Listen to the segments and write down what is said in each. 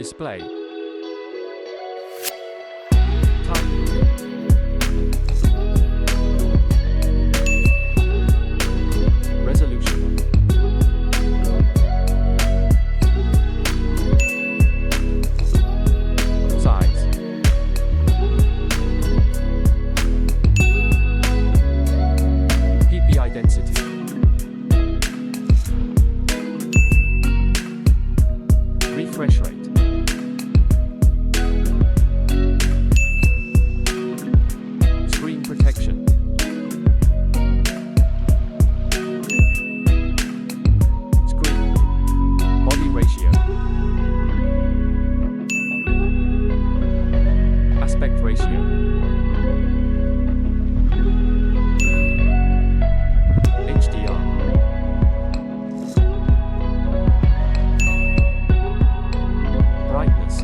Display. Resolution. Size. PPI density. Refresh rate. Screen protection. Screen. Body ratio. Aspect ratio. HDR. Brightness.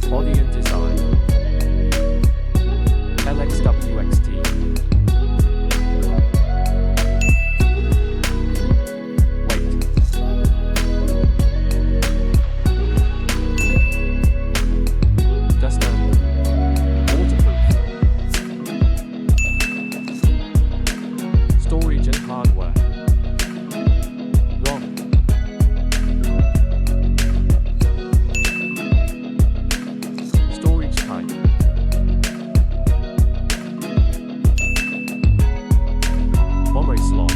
Body and design. LXWXT. Weight. Dust down. Waterproof. Storage and hardware. ROM. Storage type. Memory slot.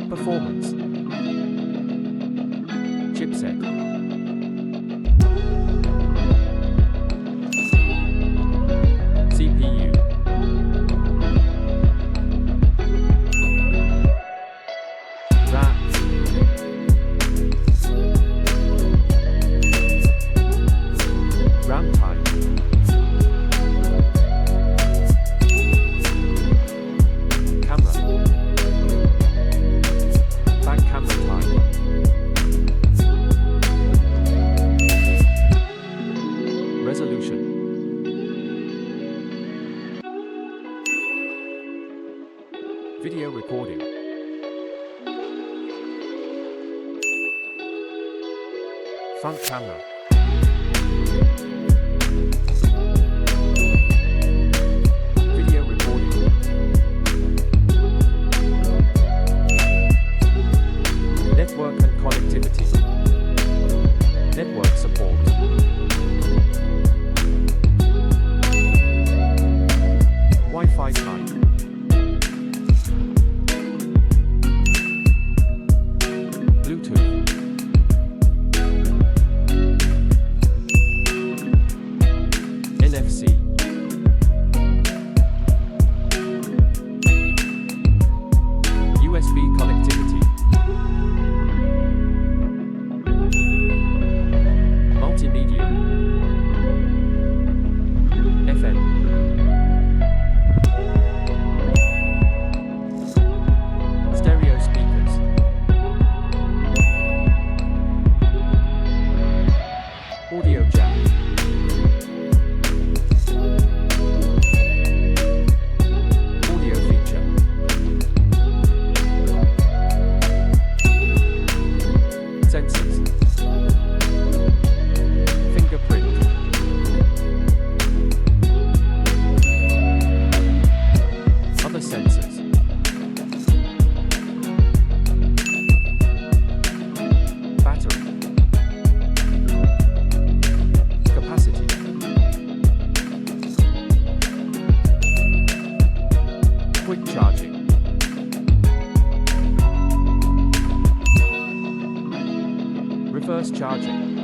Performance. Chipset. CPU. RAM. RAM type. Camera. Back camera type. Resolution. Video recording. Front camera. Video recording. Network and connectivity. Network support. Wi-Fi type. Bluetooth. NFC. USB connectivity. Multimedia. FM. Stereo speakers. Audio jack. Audio feature. Sensors. Fingerprint. Other sensors. Battery. Capacity. Quick charging. Reverse charging.